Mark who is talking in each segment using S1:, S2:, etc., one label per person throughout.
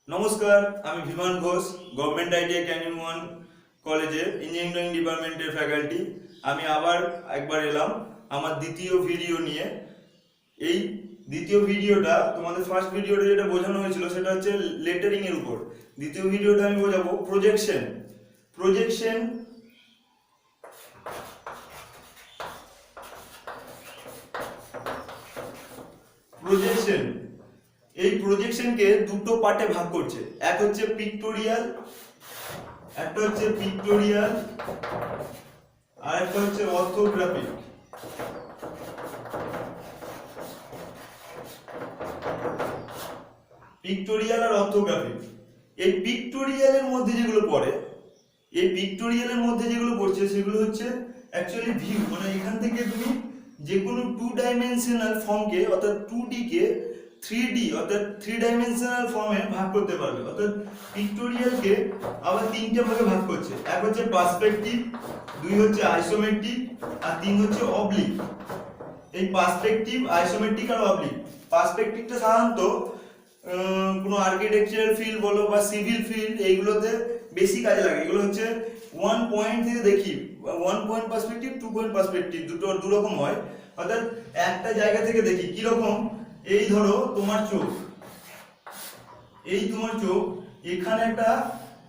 S1: নমস্কার, আমি বিমান Ghosh, government ITI Canning one কলেজের ইঞ্জিনিয়ারিং ডিপার্টমেন্টের ফ্যাকাল্টি। আমি আবার একবার এলাম আমার দ্বিতীয় ভিডিও নিয়ে। এই দ্বিতীয় ভিডিওটা তোমাদের ফার্স্ট ভিডিওটা যেটা বোঝানো হয়েছিল সেটা হচ্ছে লেটারিং এর উপর। দ্বিতীয় ভিডিওটা আমি বোঝাবো প্রজেকশন। প্রজেকশন প্রজেকশন এই প্রজেকশনকে দুটো পার্টে ভাগ করছে। এক হচ্ছে পিক্টোরিয়াল, একটা হচ্ছে পিক্টোরিয়াল আর একটা হচ্ছে অর্থোগ্রাফিক। পিক্টোরিয়াল আর অর্থোগ্রাফিক, এই পিক্টোরিয়ালের মধ্যে যেগুলো পড়ে, এই পিক্টোরিয়ালের মধ্যে যেগুলো পড়ছে সেগুলো হচ্ছে অ্যাকচুয়ালি ভিউ, মানে এখান থেকে তুমি যে কোনো 2 ডাইমেনশনাল ফর্মকে অর্থাৎ 2D কে 3D অর্থাৎ 3 ডাইমেনশনাল ফর্মে ভাগ করতে পারবে। অর্থাৎ পিক্টোরিয়ালকে আবার 3টে ভাগে ভাগ করছে। এক হচ্ছে পার্সপেক্টিভ, 2 হচ্ছে আইসোমেট্রিক আর 3 হচ্ছে অবলিক। এই পার্সপেক্টিভ, আইসোমেট্রিক আর অবলিক, পার্সপেক্টিভটা সাধারণত কোনো আর্কিটেকচারাল ফিল্ড বলো বা সিভিল ফিল্ড এইগুলোতে বেশি কাজে লাগে। এগুলো হচ্ছে 1 পয়েন্ট থেকে দেখি, 1 পয়েন্ট পার্সপেক্টিভ, 2 পয়েন্ট পার্সপেক্টিভ, দু রকম হয়। অর্থাৎ একটা জায়গা থেকে দেখি কি রকম, এই ধরো তোমার চোখ, এই তোমার চোখ, এখানে একটা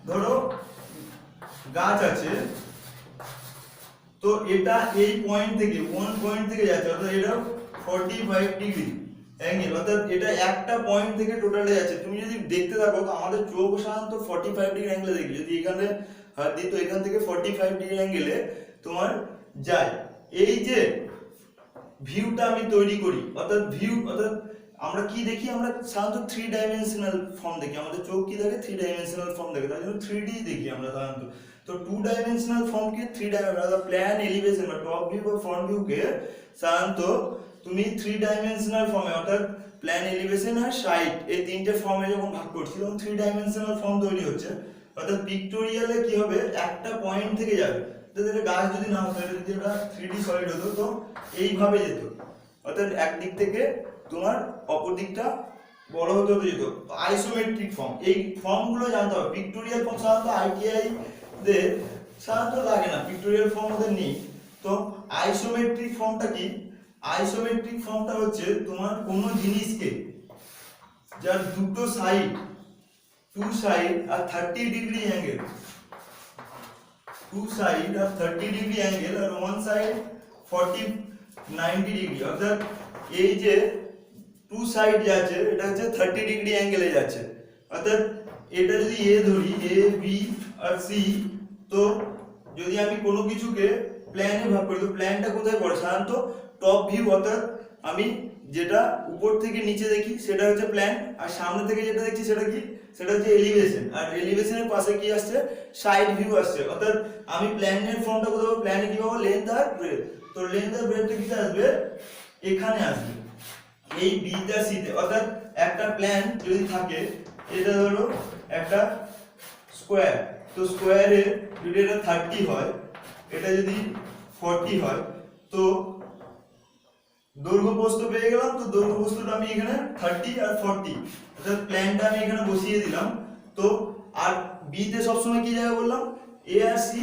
S1: ধরো গাছ আছে, তো এটা এই পয়েন্ট থেকে 1 পয়েন্ট থেকে যাচ্ছে, অর্থাৎ এটা 45 ডিগ্রি অ্যাঙ্গেল, অর্থাৎ এটা একটা পয়েন্ট থেকে টোটালে যাচ্ছে। তুমি যদি দেখতে থাকো তো আমাদের চোখ সাধারণত 45 ডিগ্রি অ্যাঙ্গেলে দেখি, যদি এখানে হাত দিই তো এখান থেকে 45 ডিগ্রি অ্যাঙ্গেলে তোমার যায়। এই যে ভিউটা আমি তৈরি করি, অর্থাৎ ভিউ, অর্থাৎ আমরা কি দেখি, আমরা সাধারণত 3 ডাইমেনশনাল ফর্ম দেখি, আমাদের চোখ কি দেখে 3 ডাইমেনশনাল ফর্ম দেখে, তাই জন্য 3D দেখি আমরা সাধারণত। তো 2 ডাইমেনশনাল ফর্মকে 3 ডাইমেনশনাল প্ল্যান, এলিভেশন বা টপ ভিউ বা ফ্রন্ট ভিউকে সাধারণত তুমি 3 ডাইমেনশনাল ফর্মে অর্থাৎ প্ল্যান, এলিভেশন আর সাইড, এই তিনটে ফর্মে যখন ভাগ করছি তখন 3 ডাইমেনশনাল ফর্ম তৈরি হচ্ছে। অর্থাৎ পিক্টোরিয়ালে কি হবে, একটা পয়েন্ট থেকে যাবে, এটা গাছ যদি না হতো, এটা যদি একটা 3D সলিড হতো তো এইভাবে যেত, অর্থাৎ একদিক থেকে তোমার অপর দিকটা বড় হতে হতে যেত। আইসোমেট্রিক ফর্ম, এই ফর্মগুলো জানতে হবে। পিক্টোরিয়াল ফর্ম সাধারণত আইটিআই দের সাধারণত লাগে না, পিক্টোরিয়াল ফর্ম ওদের নেই। তো আইসোমেট্রিক ফর্মটা কি? আইসোমেট্রিক ফর্মটা হচ্ছে তোমার কোনো জিনিসকে যার দুটো সাইড, 2 সাইড আর 30 ডিগ্রি অ্যাঙ্গেল, 2 সাইড আর 30 ডিগ্রি অ্যাঙ্গেল আর 1 সাইড 90 ডিগ্রি, অর্থাৎ এই যে 2 সাইড যাচ্ছে এটা হচ্ছে 30 ডিগ্রি অ্যাঙ্গেলে যাচ্ছে। অর্থাৎ এটা যদি এ ধরি, এ বি আর সি, তো যদি আমি কোনো কিছুকে প্ল্যানে ভাগ করি তো প্ল্যানটা কোথায় পড়ে, সাধারণত টপ ভিউ, অর্থাৎ আমি যেটা উপর থেকে নিচে দেখি সেটা হচ্ছে প্ল্যান, আর সামনে থেকে যেটা দেখছি সেটা কি, সেটা হচ্ছে এলিভেশন, আর এলিভেশনের পাশে কি আসছে, সাইড ভিউ আসছে। অর্থাৎ আমি প্ল্যানের ফর্মটা কোথাও, প্ল্যানে কি পাবো, লেন্থ আর ব্রেথ, তো লেন্থ আর ব্রেথটা কিতে আসবে, এখানে আসবে এই বিটা সিতে। অর্থাৎ একটা প্ল্যান যদি থাকে, এটা ধরো একটা স্কোয়ার, তো স্কোয়ারে যদি এটা 30 হয়, এটা যদি 40 হয়, তো দৈর্ঘ্য প্রস্থ পেয়ে গেলাম। তো দৈর্ঘ্য প্রস্থটা আমি এখানে 30 আর 40, অর্থাৎ প্ল্যানটা আমি এখানে বসিয়ে দিলাম। তো আর বি তে সবসময় কি জায়গা বললাম, এ আর সি,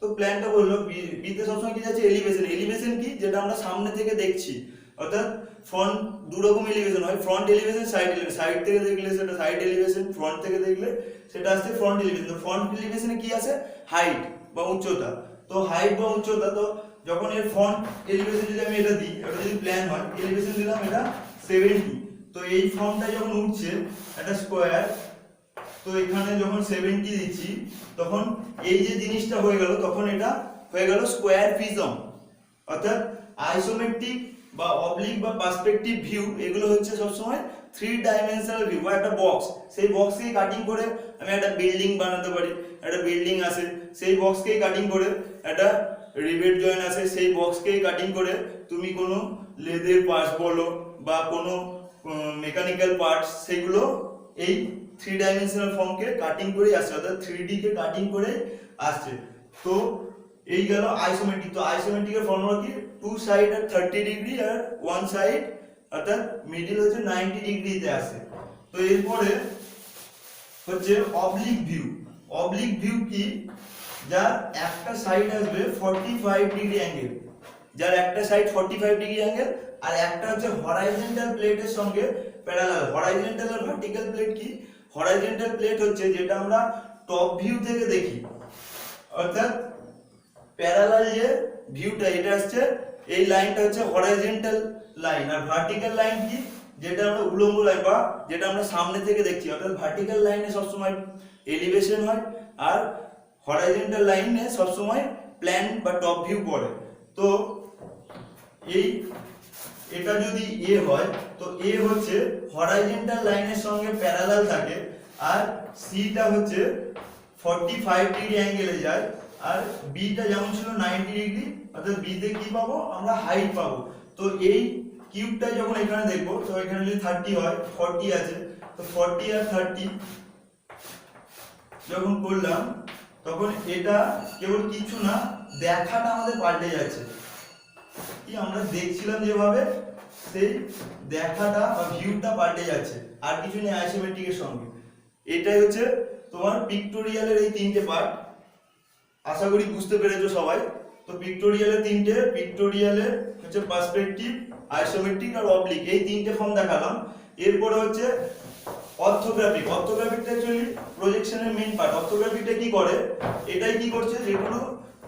S1: তো প্ল্যানটা বললো বি তে সবসময় কি যাচ্ছে, এলিভেশন। এলিভেশন কি, যেটা আমরা সামনে থেকে দেখছি, অর্থাৎ ফ্রন্ট, দু রকম এলিভেশন হয়, front elevation, side elevation. Side থেকে দেখলে সেটা সাইড এলিভেশন, ফ্রন্ট থেকে দেখলে সেটা আসছে ফ্রন্ট এলিভেশন। তো ফ্রন্ট এলিভেশনে কি আছে, হাইট বা উচ্চতা। তো হাইট বা উচ্চতা, তো যখন এর ফ্রন্ট এলিভেশন যদি আমি এটা দিই, এটা যদি প্ল্যান হয়, এলিভেশন দিলাম এটা 70, তো এই ফর্মটা যখন উঠছে একটা স্কোয়ার, তো এখানে যখন 70 দিচ্ছি তখন এই যে জিনিসটা হয়ে গেল, তখন এটা হয়ে গেল স্কোয়ার প্রিজম। অর্থাৎ আইসোমেট্রিক বা অবলিক বা পার্সপেক্টিভ ভিউ, এগুলো হচ্ছে সবসময় 3 ডাইমেনশনাল ভিউ বা একটা বক্স। সেই বক্সকে কাটিং করে আমি একটা বিল্ডিং বানাতে পারি, একটা বিল্ডিং আসে, সেই বক্সকেই কাটিং করে একটা রিভেট জয়েন আসে, সেই বক্সকেই কাটিং করে তুমি কোনো লেদের পার্টস বলো বা কোনো মেকানিক্যাল পার্টস, সেগুলো এই 3 ডাইমেনশনাল ফর্মকে কাটিং করে আসছে, অর্থাৎ 3D কে কাটিং করে আসছে। তো এই গেল আইসোমেট্রিক। তো আইসোমেট্রিকের ফর্মুলা কি, 2 সাইড আর 30 ডিগ্রি আর 1 সাইড অর্থাৎ মিডল হচ্ছে 90 ডিগ্রিতে আসে। তো এরপরে হচ্ছে অবলিক ভিউ। অবলিক ভিউ কি? যার একটা সাইড আসবে 45 ডিগ্রি অ্যাঙ্গেল, যার একটা সাইড 45 ডিগ্রি অ্যাঙ্গেল, আর একটা হচ্ছে হরাইজন্টাল প্লেটের সঙ্গে প্যারালাল। হরাইজন্টাল আর ভার্টিক্যাল প্লেট কি? হরাইজন্টাল প্লেট হচ্ছে যেটা আমরা টপ ভিউ থেকে দেখি, অর্থাৎ প্যারালাল যে ভিউটা এটা আসছে, এই লাইনটা হচ্ছে হরাইজন্টাল লাইন। আর ভার্টিক্যাল লাইন কি? যেটা আমরা উলম্ব লাইন বা যেটা আমরা সামনে থেকে দেখছি। অর্থাৎ ভার্টিক্যাল লাইনে সবসময় এলিভেশন হয়, আর হরাইজন্টাল লাইনে সবসময় প্ল্যান বা টপ ভিউ পড়ে। তো এই এটা যদি এ হয়, তো এ হচ্ছে হরাইজন্টাল লাইনের সঙ্গে প্যারালাল থাকে, আর সিটা হচ্ছে 45 ডিগ্রি অ্যাঙ্গেলে যায়, আর বিটা যেমন ছিল 90 ডিগ্রি, অর্থাৎ বিতে কি পাবো আমরা? হাইট পাবো। তো এই কিউবটা যখন এখানে দেখবো, তো এখানে যদি 30 হয়, 40 আছে, তো 40 আর 30 যখন করলাম, তখন এটা কেবল কিছু না, দেখাটা আমাদের পাল্টে যাচ্ছে। কি আমরা দেখছিলাম যেভাবে, সেই দেখাটা বা ভিউটা পাল্টে যাচ্ছে, আর কিছু নেই আইসোমেট্রিকের সঙ্গে। এটাই হচ্ছে তোমার পিক্টোরিয়ালের এই তিনটে পার্ট। আশা করি বুঝতে পেরেছো সবাই। তো পিক্টোরিয়ালের তিনটে, পিক্টোরিয়ালের হচ্ছে পার্সপেক্টিভ, আইসোমেট্রিক আর অবলিক, এই তিনটে ফর্ম দেখালাম। এরপরে হচ্ছে অর্থোগ্রাফিক। অর্থোগ্রাফিকটা অ্যাকচুয়ালি প্রজেকশনের মেইন পার্ট। অর্থোগ্রাফিকটা কি করে? এটাই কি করছে, যেগুলো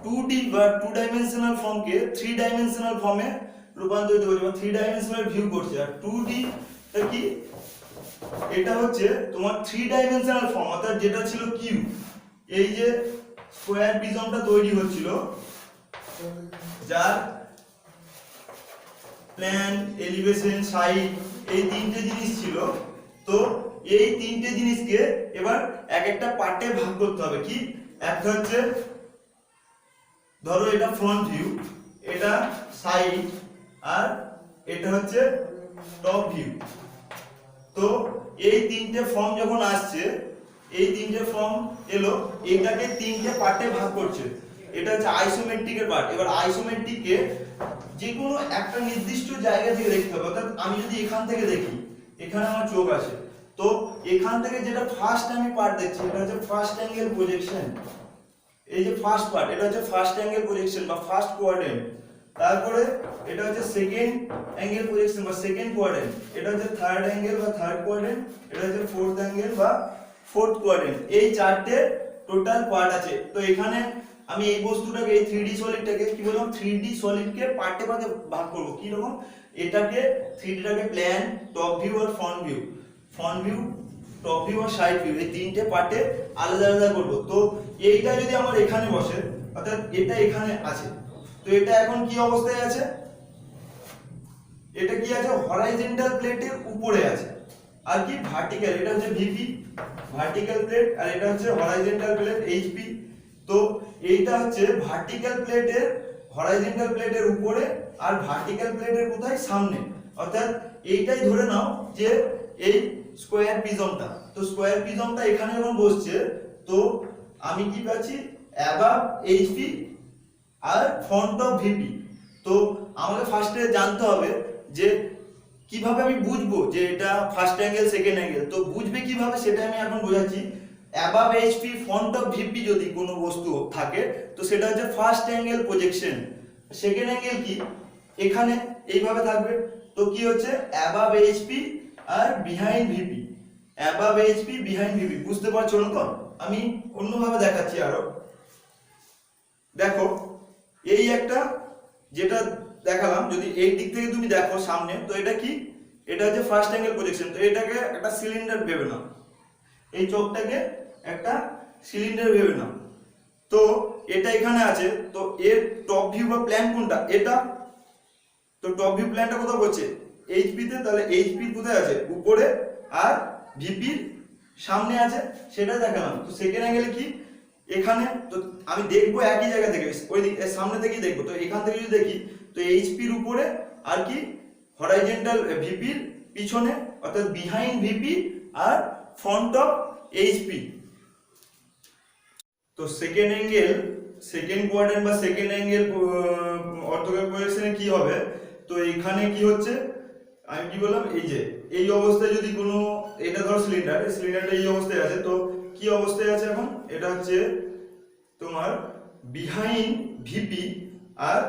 S1: 2D বা 2 ডাইমেনশনাল ফর্মকে 3 ডাইমেনশনাল ফর্মে রূপান্তরিত করছে বা 3 ডাইমেনশনাল ভিউ করছে। আর 2D টা কি? এটা হচ্ছে তোমার 3 ডাইমেনশনাল ফর্ম, অর্থাৎ যেটা ছিল কিউব, এই যে স্কয়ার প্রিজমটা তৈরি হচ্ছিল, যার প্ল্যান, এলিভেশন, সাইড, এই তিনটে জিনিস ছিল। তো এই তিনটে জিনিসকে এবার এক একটা পার্টে ভাগ করতে হবে। কি? একটা হচ্ছে ধরো এটা ফ্রন্ট ভিউ, এটা সাইড, আর এটা হচ্ছে টপ ভিউ। তো এই তিনটে ফর্ম যখন আসছে, এই তিনটে ফর্ম এলো, এটাকে তিনটে পার্টে ভাগ করছে। এটা হচ্ছে আইসোমেট্রিকের পার্ট। এবার আইসোমেট্রিককে যে কোনো একটা নির্দিষ্ট জায়গা থেকে দেখতে হবে। অর্থাৎ আমি যদি এখান থেকে দেখি, এখানে আমার চোখ আছে, তো এখান থেকে যেটা ফার্স্ট আমি পার্ট দেখছি, এটা হচ্ছে ফার্স্ট অ্যাঙ্গেল প্রজেকশন। এই যে ফার্স্ট পার্ট, এটা হচ্ছে ফার্স্ট অ্যাঙ্গেল প্রজেকশন বা ফার্স্ট কোয়াড্রেন্ট। তারপরে এটা হচ্ছে সেকেন্ড অ্যাঙ্গেল প্রজেকশন বা সেকেন্ড কোয়াড্রেন্ট। এটা হচ্ছে থার্ড অ্যাঙ্গেল বা থার্ড কোয়াড্রেন্ট। এটা হচ্ছে ফোর্থ অ্যাঙ্গেল বা ফোর্থ কোয়াড্রেন্ট। এই চারটে টোটাল পার্ট আছে। তো এখানে আমি এই বস্তুটাকে, এই 3D সলিডটাকে কি বললাম, 3D সলিডকে পার্টে পার্টে ভাগ করব। কি রকম? এটাকে 3D টাকে প্ল্যান, টপ ভিউ আর front view, front view, top view আর সাইড ভিউ, এই তিনটে পার্টে আলাদা আলাদা করব। তো এইটা যদি আমার এখানে বসে, অর্থাৎ এটা এখানে আছে, তো এটা এখন কি অবস্থায় আছে? এটা কি আছে? হরাইজন্টাল প্লেটের উপরে আছে। আর কি ভার্টিক্যাল, এটা হচ্ছে ভিপি ভার্টিক্যাল প্লেট, আর এটা হচ্ছে হরাইজন্টাল প্লেট এইচপি। তো এইটা হচ্ছে ভার্টিক্যাল প্লেটের, হরাইজন্টাল প্লেটের উপরে, আর ভার্টিক্যাল প্লেটের কোথায়? সামনে। অর্থাৎ এইটাই ধরে নাও যে এই স্কয়ার প্রিজমটা। তো স্কয়ার প্রিজমটা এখানে যখন বসছে, তো আমি কি পাচ্ছি? অ্যাবাভ এইচপি আর ফ্রন্ট অফ ভিপি। তো আমাকে ফার্স্টে জানতে হবে যে কিভাবে আমি বুঝবো যে এটা ফার্স্ট অ্যাঙ্গেল, সেকেন্ড অ্যাঙ্গেল। তো বুঝবে কিভাবে সেটা আমি এখন বোঝাচ্ছি। Above HP, front of VP যদি কোনো বস্তু থাকে, তো সেটা হচ্ছে first angle projection. Second angle কি? এখানে এইভাবে থাকবে। তো কি হচ্ছে? অ্যাবাভ এইচপি আর behind VP. Above HP, behind VP. বুঝতে পারছো না? তো আমি অন্যভাবে দেখাচ্ছি আরো। দেখো, এই একটা যেটা দেখালাম, যদি এই দিক থেকে তুমি দেখো সামনে, তো এটা কি? এটা হচ্ছে ফার্স্ট অ্যাঙ্গেল প্রজেকশন। তো এটাকে একটা সিলিন্ডার ভেবে নাও, এই চোখটাকে একটা সিলিন্ডার ভেবে নাও। তো এটা এখানে আছে, তো এর টপ ভিউ বা প্ল্যান কোনটা? এটা। তো টপ ভিউ প্ল্যানটা কোথাও করছে? এইচপি তে। তাহলে এইচপি কোথায় আছে? উপরে, আর ভিপির সামনে আছে, সেটা দেখালাম। তো সেকেন্ড অ্যাঙ্গেলে কি? এখানে। তো আমি দেখবো একই জায়গা থেকে, ওই দিক সামনে থেকেই দেখবো। তো এখান থেকে যদি দেখি, তো এইচপির উপরে, আর কি হরাইজন্টাল ভিপির পিছনে, অর্থাৎ বিহাইন্ড ভিপি আর ফ্রন্ট অফ এইচপি। তো সেকেন্ড অ্যাঙ্গেল, সেকেন্ড কোয়াড্রেন্ট বা সেকেন্ড অ্যাঙ্গেল অর্থোগ্রাফিক প্রজেকশনে কি হবে? তো এখানে কি হচ্ছে? আমি কি বললাম, এই যে এই অবস্থায় যদি কোনো, এটা ধরো সিলিন্ডার, এই সিলিন্ডারটা এই অবস্থায় আছে, তো কি অবস্থায় আছে এখন, এটা হচ্ছে তোমার বিহাইন্ড ভিপি আর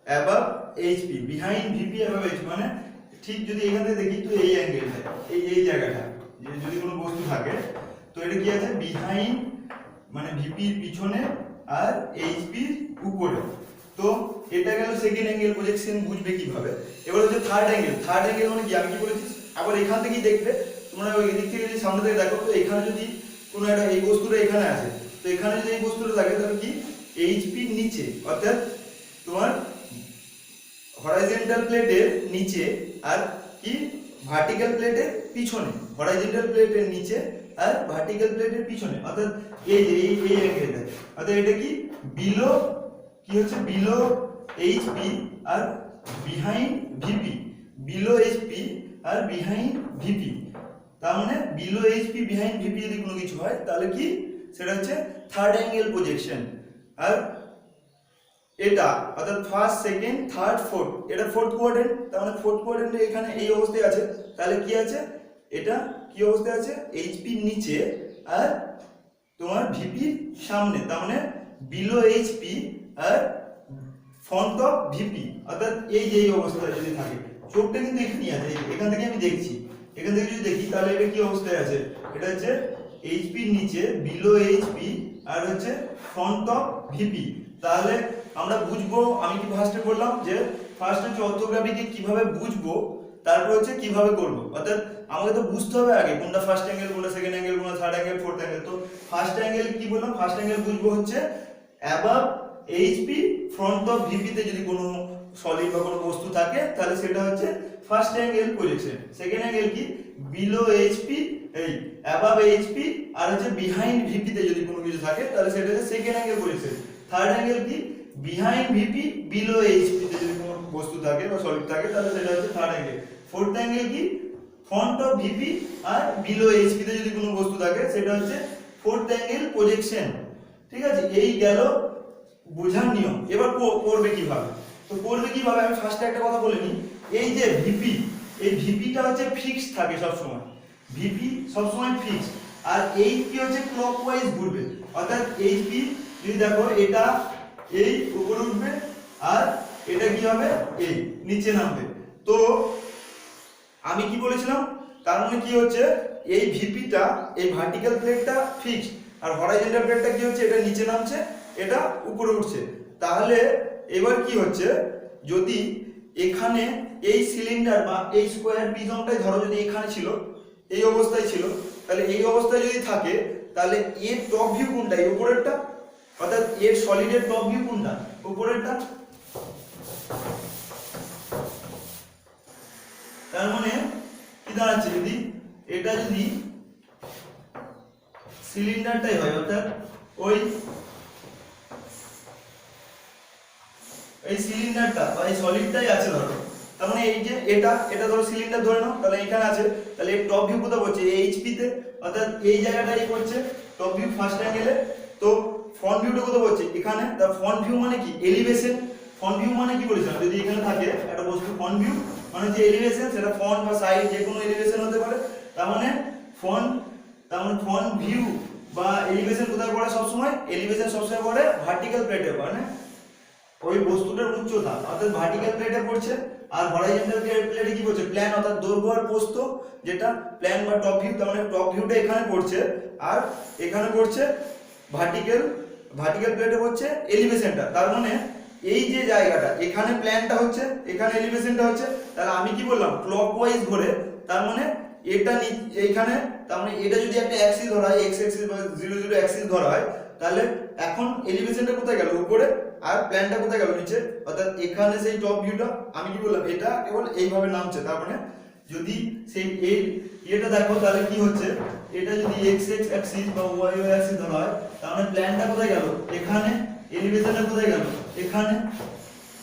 S1: above HP. Behind VP above HP মানে ঠিক যদি এখান থেকে দেখি তো এই অ্যাঙ্গেলটা, এই জায়গাটা যদি কোনো বস্তু থাকে তো এটা কি আছে, বিহাইন্ড মানে ভিপির পিছনে আর এইচপির উপরে। তো এটা গেল সেকেন্ড অ্যাঙ্গেল প্রজেকশন, বুঝবে কিভাবে। এবার হচ্ছে থার্ড অ্যাঙ্গেল। থার্ড অ্যাঙ্গেল মানে কি, আমি কি বলেছি, আবার এখান থেকেই দেখবে তোমরা, ওই দিক থেকে যদি সামনে থেকে দেখো তো এখানে যদি কোনো একটা, এই বস্তুটা এখানে আছে, তো এখানে যদি এই বস্তুটা থাকে তাহলে কি এইচপির নিচে, অর্থাৎ তোমার হরাইজন্টাল প্লেটের নিচে আর কি ভার্টিক্যাল প্লেটের পিছনে, হরাইজন্টাল প্লেটের নিচে আর ভার্টিক্যাল প্লেটের পিছনে, অর্থাৎ এই যে এই অ্যাঙ্গেলটা, অর্থাৎ এটা কি বিলো, কি হচ্ছে বিলো এইচপি আর বিহাইন্ড ভিপি, বিলো এইচপি আর বিহাইন্ড ভিপি। তার মানে বিলো এইচপি বিহাইন্ড ভিপি যদি কোনো কিছু হয় তাহলে কি সেটা হচ্ছে থার্ড অ্যাঙ্গেল প্রজেকশন। আর এটা অর্থাৎ ফার্স্ট, সেকেন্ড, থার্ড, ফোর্থ, এটা ফোর্থ কোয়াড্রেন্ট, তার মানে ফোর্থ কোয়াড্রেন্টে এখানে এই অবস্থায় আছে, তাহলে কি আছে, এটা কি অবস্থায় আছে, এইচপির নিচে আর তোমার ভিপির সামনে, তার মানে বিলো এইচপি আর ফ্রন্ট অফ ভিপি, অর্থাৎ এই যে এই অবস্থায় যদি থাকে, চোখটা কিন্তু এখানেই আছে, এখান থেকে আমি দেখছি, এখান থেকে যদি দেখি তাহলে এটা কি অবস্থায় আছে, এটা হচ্ছে এইচপির নিচে বিলো এইচপি আর হচ্ছে ফ্রন্ট অফ ভিপি। তাহলে আমরা বুঝবো, আমি কি ফার্স্টে বললাম যে ফার্স্ট হচ্ছে অর্থোগ্রাফিকে কিভাবে বুঝবো, তারপর হচ্ছে কিভাবে করবো, অর্থাৎ আমাকে তো বুঝতে হবে আগে কোনটা ফার্স্ট অ্যাঙ্গেল, কোনটা সেকেন্ড অ্যাঙ্গেল, কোনটা থার্ড অ্যাঙ্গেল, ফোর্থ অ্যাঙ্গেল। তো ফার্স্ট অ্যাঙ্গেল কি বললাম, ফার্স্ট অ্যাঙ্গেল বুঝবো হচ্ছে অ্যাবাভ এইচপি ফ্রন্ট অফ ভিপিতে যদি কোনো সলিড বা কোনো বস্তু থাকে তাহলে সেটা হচ্ছে first angle projection. Second angle কি বিলো এইচপি, এই অ্যাবাভ এইচপি আর হচ্ছে বিহাইন্ড ভিপিতে যদি কোনো কিছু থাকে তাহলে সেটা হচ্ছে second angle projection. Third angle কি বিহাইন্ড ভিপি বিলো এইচপিতে যদি কোনো বস্তু থাকে বা সলিড থাকে তাহলে সেটা হচ্ছে থার্ড অ্যাঙ্গেল। ফোর্থ অ্যাঙ্গেল কি ফ্রন্ট অফ ভিপি আর বিলো এইচপিতে যদি কোনো বস্তু থাকে সেটা হচ্ছে ফোর্থ অ্যাঙ্গেল প্রজেকশন। ঠিক আছে, এই গেল বোঝার নিয়ম। এবার করবে কিভাবে, তো করবে কিভাবে, আমি ফার্স্টে একটা কথা বলে নিই, এই যে ভিপি, এই ভিপিটা হচ্ছে ফিক্সড থাকে সবসময়, ভিপি সবসময় ফিক্সড, আর এইচপি হচ্ছে ক্লকওয়াইজ ঘুরবে, অর্থাৎ এইচপি যদি দেখো এটা এই উপরে উঠবে আর এটা কি হবে এই নিচে নামবে। তো আমি কি বলেছিলাম, তার মানে কি হচ্ছে এই ভিপিটা, এই ভার্টিক্যাল প্লেটটা ফিক্সড আর হরাইজন্টাল প্লেটটা কি হচ্ছে, এটা নিচে নামছে, এটা উপরে উঠছে। তাহলে এবার কি হচ্ছে, যদি এখানে এই সিলিন্ডার বা এই স্কোয়ার প্রিজমটাই ধরো যদি এখানে ছিল, এই অবস্থায় ছিল, তাহলে এই অবস্থায় যদি থাকে তাহলে এর টপ ভিউ কোনটা, এই উপরেরটা, অর্থাৎ এর সলিডের টপ ভিউ কোনটা, উপরেরটা। তার মানে কি দাঁড়াচ্ছে, যদি এটা যদি সিলিন্ডারটাই হয়, অর্থাৎ ওই এই সিলিন্ডারটা বা এই সলিডটাই আছে ধরো, তার মানে এই যে এটা ধরো সিলিন্ডার ধরে নাও, তাহলে এখানে আছে, তাহলে এর টপ ভিউ কোথায় পড়ছে, এইচপি তে, অর্থাৎ এই জায়গাটাই পড়ছে টপ ভিউ ফার্স্ট অ্যাঙ্গেলে। তো ফ্রন্ট ভিউটা কোথায় পড়ছে এখানে, তার ফ্রন্ট ভিউ মানে কি এলিভেশন, ফ্রন্ট ভিউ মানে কি বলেছিলাম, যদি এখানে থাকে একটা বস্তু ফ্রন্ট ভিউ মানে যে এলিভেশন, সেটা ফ্রন্ট বা সাইড যে কোনো এলিভেশন হতে পারে। তার মানে ফ্রন্ট ভিউ বা এলিভেশন কোথায় পড়ে সবসময়, এলিভেশন সবসময় পড়ে ভার্টিক্যাল প্লেটে, মানে ওই বস্তুটার উচ্চতা, অর্থাৎ ভার্টিক্যাল প্লেটে পড়ছে। আর হরাইজন্টাল প্লেটে কি পড়ছে, প্ল্যান অর্থাৎ দৈর্ঘ্য আর প্রস্থ, যেটা প্ল্যান বা টপ ভিউ, তার মানে টপ ভিউটা এখানে পড়ছে আর এখানে পড়ছে ভার্টিক্যাল প্লেটে পড়ছে এলিভেশনটা। তার মানে এই যে জায়গাটা, এখানে প্ল্যানটা হচ্ছে, এখানে এলিভেশনটা হচ্ছে, তাহলে আমি কি বললাম ক্লকওয়াইজ ঘোরে, তার মানে এটা এইখানে, তার মানে এটা যদি একটা অ্যাক্সিস ধরা হয়, এক্স অ্যাক্সিস বা 0 0 অ্যাক্সিস ধরা হয়, তাহলে এখন এলিভেশনটা কোথায় গেল উপরে আর প্ল্যানটা কোথায় গেল নিচে, অর্থাৎ এখানে সেই টপ ভিউটা আমি কি বললাম এটা কেবল এইভাবে নামছে। তার মানে যদি সেই এই এটা দেখো তাহলে কি হচ্ছে, এটা যদি এক্স এক্স অ্যাক্সিস বা ওয়াই ওয়াই অ্যাক্সিস ধরা হয়, তার মানে প্ল্যানটা কোথায় গেল এখানে, এলিভেশনটা কোথায় গেল এখানে,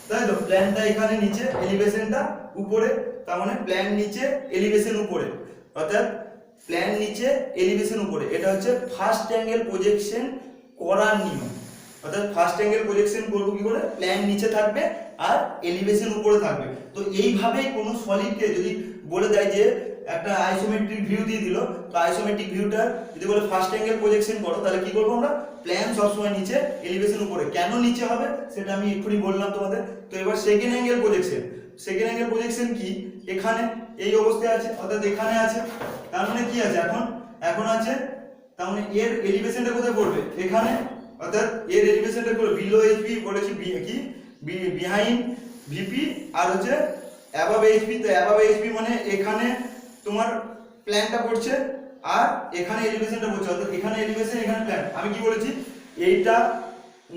S1: তাই তো, প্ল্যানটা এখানে নিচে, এলিভেশনটা উপরে, তার মানে প্ল্যান নিচে এলিভেশন উপরে, অর্থাৎ প্ল্যান নিচে এলিভেশন উপরে। এটা হচ্ছে ফার্স্ট অ্যাঙ্গেল প্রজেকশন করার নিয়ম। অর্থাৎ ফার্স্ট অ্যাঙ্গেল প্রজেকশন করব কি করে, প্ল্যান নিচে থাকবে আর এলিভেশন উপরে থাকবে। তো এইভাবেই কোনো সলিডকে যদি বলে দেয় যে একটা আইসোমেট্রিক ভিউ দিয়ে দিল, তো আইসোমেট্রিক ভিউটা যদি বলে ফার্স্ট অ্যাঙ্গেল প্রজেকশন করো, তাহলে কি করবো আমরা, প্ল্যান সবসময় নিচে, এলিভেশন উপরে। কেন নিচে হবে সেটা আমি এক্ষুনি বললাম তোমাদের। তো এবার second angle projection, second angle projection কি, এখানে এই অবস্থায় আছে, অর্থাৎ এখানে আছে, তার মানে কি আছে, এখন আছে, তার মানে এর এলিভেশনটা কোথায় পড়বে, এখানে, অর্থাৎ এর এলিভেশনটা পড়বে বিলো এইচপি, বলেছি কি বিহাইন্ড ভিপি, আর হচ্ছে অ্যাবাভ এইচপি। তো অ্যাবাভ এইচপি মানে এখানে তোমার প্ল্যানটা পড়ছে আর এখানে এলিভেশনটা পড়ছে, অর্থাৎ এখানে এলিভেশন এখানে প্ল্যান। আমি কি বলেছি, এইটা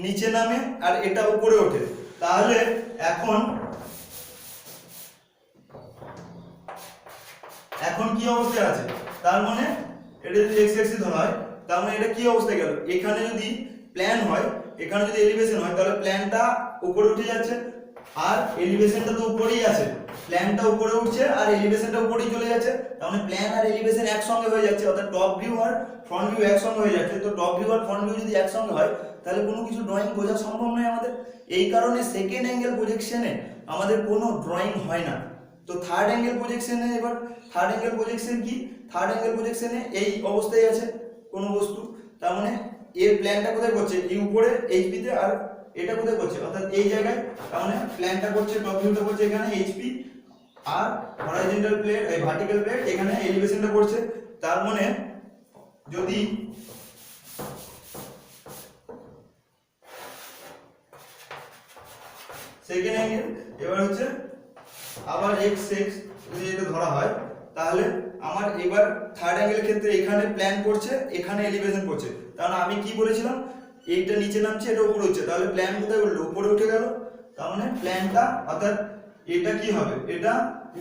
S1: নিচে নামে আর এটা উপরে ওঠে, তাহলে এখন কি অবস্থায় আছে, তার মানে এটা যদি এক্স অ্যাক্সিস ধরা হয়, তার মানে এটা কি অবস্থায় গেল, এখানে যদি প্ল্যান হয়, এখানে যদি এলিভেশন হয়, তাহলে প্ল্যানটা উপরে উঠে যাচ্ছে আর এলিভেশনটা তো উপরেই আছে, প্ল্যানটা উপরে উঠছে আর এলিভেশনটা উপরেই চলে যাচ্ছে, তার মানে প্ল্যান আর এলিভেশন একসঙ্গে হয়ে যাচ্ছে, অর্থাৎ টপ ভিউ আর ফ্রন্ট ভিউ একসঙ্গে হয়ে যাচ্ছে। তো টপ ভিউ আর ফ্রন্ট ভিউ যদি একসঙ্গে হয়, তাহলে কোনো কিছু ড্রয়িং বোঝা সম্ভব নয় আমাদের। এই কারণে সেকেন্ড অ্যাঙ্গেল প্রজেকশনে আমাদের কোনো ড্রয়িং হয় না। তো থার্ড অ্যাঙ্গেল প্রজেকশনে, এবার থার্ড অ্যাঙ্গেল প্রজেকশন কি, থার্ড অ্যাঙ্গেল প্রজেকশনে এই অবস্থায় আছে কোনো বস্তু, তার মানে এর প্ল্যানটা কোথায় করছে, এই উপরে এইচপি তে, আর এটা কোথায় করছে, অর্থাৎ এই জায়গায়, তার মানে প্ল্যানটা করছে, টপ ভিউটা করছে এখানে এইচপি, আর হরাইজন্টাল প্লেট, এই ভার্টিক্যাল প্লেট এখানে এলিভেশনটা করছে। তার মানে যদি সেকেন্ড অ্যাঙ্গেল, এবার হচ্ছে আবার এক্স এক্স যদি এটা ধরা হয়, তাহলে আমার এবার থার্ড অ্যাঙ্গেলের ক্ষেত্রে এখানে প্ল্যান করছে, এখানে এলিভেশন করছে, তাহলে আমি কি বলেছিলাম, এইটা নিচে নামছে, এটা উপরে উঠছে, তাহলে প্ল্যান কোথায় উঠলো, উপরে উঠে গেল, তার মানে প্ল্যানটা, অর্থাৎ এটা কি হবে, এটা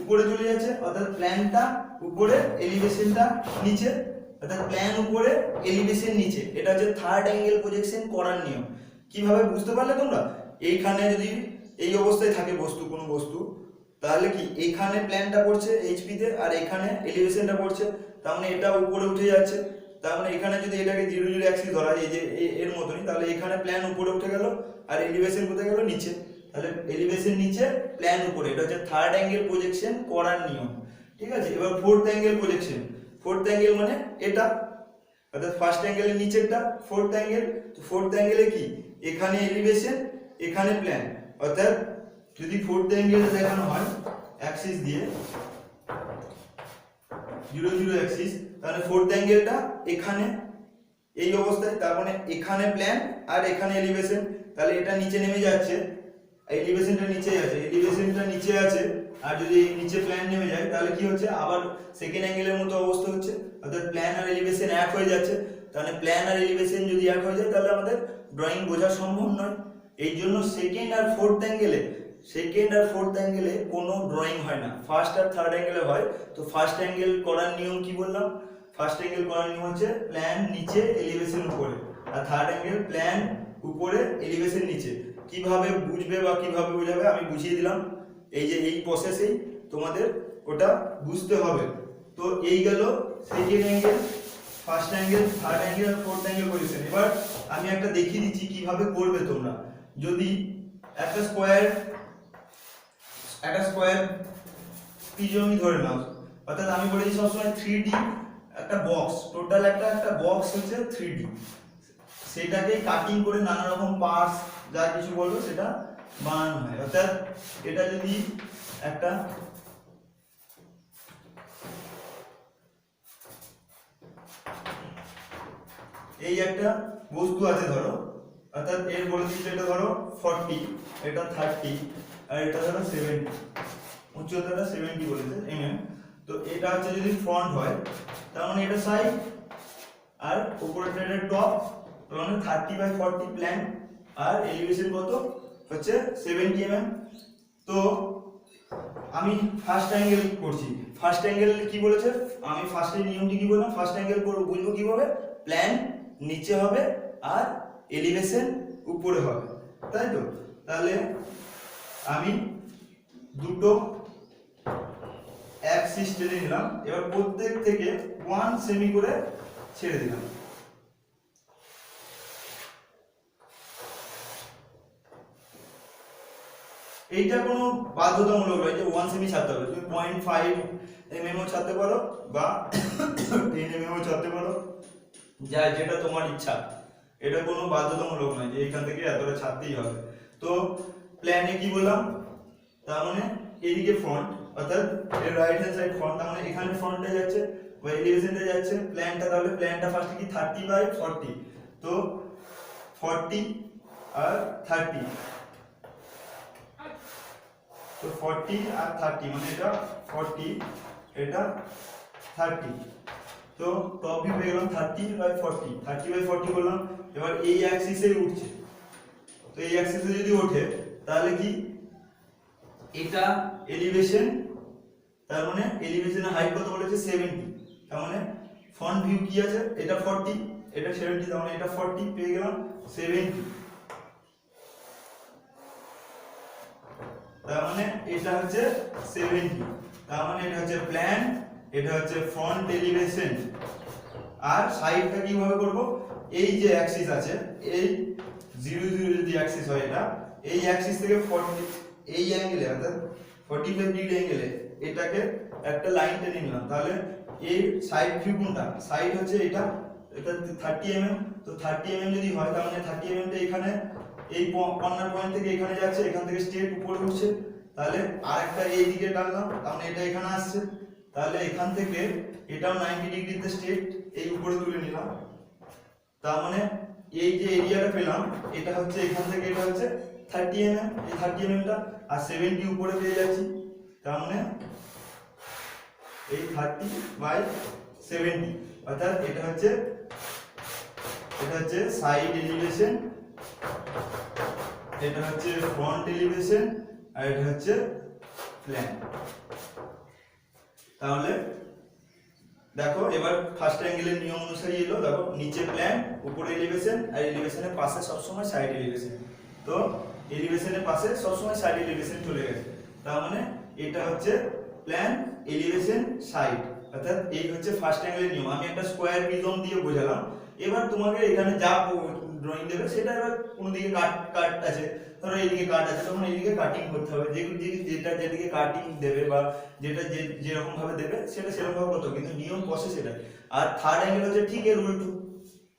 S1: উপরে চলে যাচ্ছে, অর্থাৎ প্ল্যানটা উপরে, এলিভেশনটা নিচে, অর্থাৎ প্ল্যান উপরে, এলিভেশন নিচে। এটা হচ্ছে থার্ড অ্যাঙ্গেল প্রজেকশন করার নিয়ম। কিভাবে বুঝতে পারলে তোমরা, এইখানে যদি এই অবস্থায় থাকে বস্তু, কোনো বস্তু, তাহলে কি এখানে প্ল্যানটা পড়ছে এইচপি তে আর এখানে এলিভেশনটা পড়ছে, তার মানে এটা উপরে উঠে যাচ্ছে, তার মানে এখানে যদি এটাকে 0 0 অ্যাক্সিস ধরা হয়, এই যে এর মতনই, তাহলে এখানে প্ল্যান উপরে উঠে গেল আর এলিভেশন কোথায় গেল, নিচে, তাহলে এলিভেশন নিচে, প্ল্যান উপরে। এটা হচ্ছে থার্ড অ্যাঙ্গেল প্রজেকশন করার নিয়ম, ঠিক আছে। এবার fourth angle projection, fourth angle মানে এটা, অর্থাৎ ফার্স্ট অ্যাঙ্গেলের নিচেরটা ফোর্থ অ্যাঙ্গেল। তো ফোর্থ অ্যাঙ্গেলে কি, এখানে এলিভেশন এখানে প্ল্যান, অর্থাৎ যদি ফোর্থ অ্যাঙ্গেল দেখানো হয় অ্যাক্সিস দিয়ে 0 0 অ্যাক্সিস, তাহলে ফোর্থ অ্যাঙ্গেলটা এখানে এই অবস্থায়, তার মানে এখানে প্ল্যান আর এখানে এলিভেশন, তাহলে এটা নিচে নেমে যাচ্ছে, এলিভেশনটা নিচে আছে, এলিভেশনটা নিচে আছে, আর যদি নিচে প্ল্যান নেমে যায়, তাহলে কি হচ্ছে, আবার সেকেন্ড অ্যাঙ্গেলের মতো অবস্থা হচ্ছে, অর্থাৎ প্ল্যান আর এলিভেশন এক হয়ে যাচ্ছে। তাহলে প্ল্যান আর এলিভেশন যদি এক হয়ে যায়, তাহলে আমাদের ড্রয়িং বোঝা সম্ভব নয়। এই জন্য সেকেন্ড আর ফোর্থ অ্যাঙ্গেলে কোনো ড্রয়িং হয় না, ফার্স্ট আর থার্ড অ্যাঙ্গেলে হয়। তো ফার্স্ট অ্যাঙ্গেল করার নিয়ম কি বললাম, ফার্স্ট অ্যাঙ্গেল করার নিয়ম হচ্ছে প্ল্যান নিচে, এলিভেশন উপরে, আর থার্ড অ্যাঙ্গেল প্ল্যান উপরে, এলিভেশন নিচে। কিভাবে বুঝবে বা কিভাবে বোঝাবে আমি বুঝিয়ে দিলাম, এই যে এই প্রসেসেই তোমাদের ওটা বুঝতে হবে। তো এই গেল second angle, first angle, third angle, fourth angle position. এবার আমি একটা দেখিয়ে দিচ্ছি কিভাবে করবে তোমরা। যদি একটা স্কোয়ার প্রিজমি ধরে নাও, অর্থাৎ আমি বলেছি সবসময় 3D একটা বক্স, টোটাল একটা বক্স হচ্ছে 3D, সেটাকে কাটিং করে নানা রকম পার্টস যা কিছু বলবো সেটা বানানো হয়। অর্থাৎ এটা যদি একটা এই একটা বস্তু আছে ধরো, অর্থাৎ এর বলে দিচ্ছি এটা ধরো 40, এটা 30 আর এটা ধরো 70, উচ্চতাটা 70 বলেছে তো এটা হচ্ছে যদি ফ্রন্ট হয়, তার মানে এটা সাইড আর উপরেটা এটা টপ, তার মানে 30/40 প্ল্যান, আর এলিভেশন কত হচ্ছে 70 তো আমি ফার্স্ট অ্যাঙ্গেল করছি। ফার্স্ট অ্যাঙ্গেল কি বলেছে, আমি ফার্স্টের নিয়মটি কি বললাম, ফার্স্ট অ্যাঙ্গেল বুঝবো কিভাবে, প্ল্যান নিচে হবে আর এলিভেশন উপরে হবে, তাই তো। তাহলে আমি দুটো অ্যাক্সিস টেনে নিলাম, এবার প্রত্যেক থেকে 1 সেমি করে ছেড়ে দিলাম। এইটা কোনো বাধ্যতামূলক নয় যে 1 সেমি ছাড়তে হবে, তুমি 0.5 mm ও ছাড়তে পারো বা 10 mm ও ছাড়তে পারো, যা যেটা তোমার ইচ্ছা। এটা কোনো বাধ্যতামূলক নয় যে এখান থেকে এতটা ছাড়তেই হবে। তো প্ল্যানে কি বললাম, তার মানে এদিকে ফ্রন্ট অর্থাৎ এর রাইট হ্যান্ড সাইড ফ্রন্ট, তার মানে এখানে ফ্রন্টে যাচ্ছে বা এলিভেশনটা যাচ্ছে প্ল্যানটা, তাহলে প্ল্যানটা ফার্স্টে কি 30/40, তো 40 আর 30, তো 40 আর 30 মানে এটা 40 এটা 30, তো টপ ভিউ পেয়ে গেলাম 30/40, 30/40 করলাম। এবার এই অ্যাক্সিসে উঠছে, তো এই অ্যাক্সিসে যদি ওঠে তাহলে কি এটা এলিভেশন, তার মানে এলিভেশনের হাইট কত বলেছে 70, তার মানে ফ্রন্ট ভিউ কি আছে এটা 40 এটা 70, তার মানে এটা 40 পেয়ে গেলাম 70, তার মানে এটা হচ্ছে 70, তার মানে এটা হচ্ছে প্ল্যান, এটা হচ্ছে ফ্রন্ট এলিভেশন। আর সাইডটা কিভাবে করব, এই যে অ্যাক্সিস আছে এই 0 0 যদি অ্যাক্সিস হয় এটা, এই অ্যাক্সিস থেকে 40 এই অ্যাঙ্গেলে অর্থাৎ 45 ডিগ্রি অ্যাঙ্গেলে এটাকে একটা লাইন টেনে নিলাম, তাহলে এই সাইড ভিউ কোনটা, সাইড হচ্ছে এটা, এটা 30 mm, তো 30 mm যদি হয় তার মানে 30 mm টা এখানে এই কর্নার পয়েন্ট থেকে এখানে যাচ্ছে, এখান থেকে স্ট্রেট উপরে উঠছে, তাহলে আরেকটা এই দিকে টানলাম তার মানে এটা এখানে আসছে, তাহলে এখান থেকে এটাও 90 ডিগ্রিতে স্ট্রেট এই উপরে তুলে নিলাম, তার মানে এই যে এরিয়াটা পেলাম এটা হচ্ছে এখান থেকে এটা হচ্ছে 30 mm, এই 30 mm টা আর 70 উপরে পেয়ে যাচ্ছি, তার মানে এই 30/70, অর্থাৎ এটা হচ্ছে সাইড এলিভেশন, এটা হচ্ছে ফ্রন্ট এলিভেশন, আর এটা হচ্ছে প্ল্যান। তাহলে দেখো এবার ফার্স্ট অ্যাঙ্গেলের নিয়ম অনুসারে এলো, দেখো নিচে প্ল্যান উপরে এলিভেশন, আর এলিভেশনের পাশে সবসময় সাইড এলিভেশন, তো এলিভেশনের পাশে সবসময় সাইড এলিভেশন চলে গেছে, তার মানে এটা হচ্ছে প্ল্যান এলিভেশন সাইড, অর্থাৎ এই হচ্ছে ফার্স্ট অ্যাঙ্গেলের নিয়ম। আমি একটা স্কোয়ার প্রিজম দিয়ে বোঝালাম, এবার তোমাকে এখানে যা ড্রয়িং দেবে সেটা এবার কোনো দিকে কাট আছে, ধরো এইদিকে কাট আছে, তখন এইদিকে কাটিং করতে হবে, যেটা যেদিকে কাটিং দেবে বা যেটা যেরকম ভাবে দেবে সেটা সেরকম ভাবে করতে হবে, কিন্তু নিয়ম প্রসেস এটা। আর থার্ড অ্যাঙ্গেল হচ্ছে ঠিক এর উল্টো,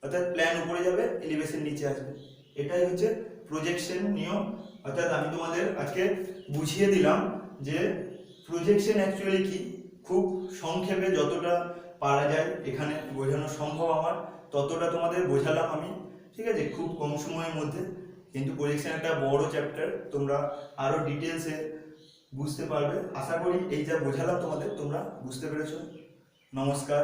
S1: অর্থাৎ প্ল্যান উপরে যাবে এলিভেশন নিচে আসবে, এটাই হচ্ছে প্রজেকশন নিয়ম। অর্থাৎ আমি তোমাদের আজকে বুঝিয়ে দিলাম যে প্রজেকশন অ্যাকচুয়ালি কি, খুব সংক্ষেপে যতটা পারা যায় এখানে বোঝানো সম্ভব আমার ততটা তোমাদের বোঝালাম আমি, ঠিক আছে, খুব কম সময়ের মধ্যে। কিন্তু প্রজেকশন একটা বড় চ্যাপ্টার, তোমরা আরো ডিটেলসে বুঝতে পারবে। আশা করি এই যা বোঝালাম তোমাদের তোমরা বুঝতে পেরেছো। নমস্কার।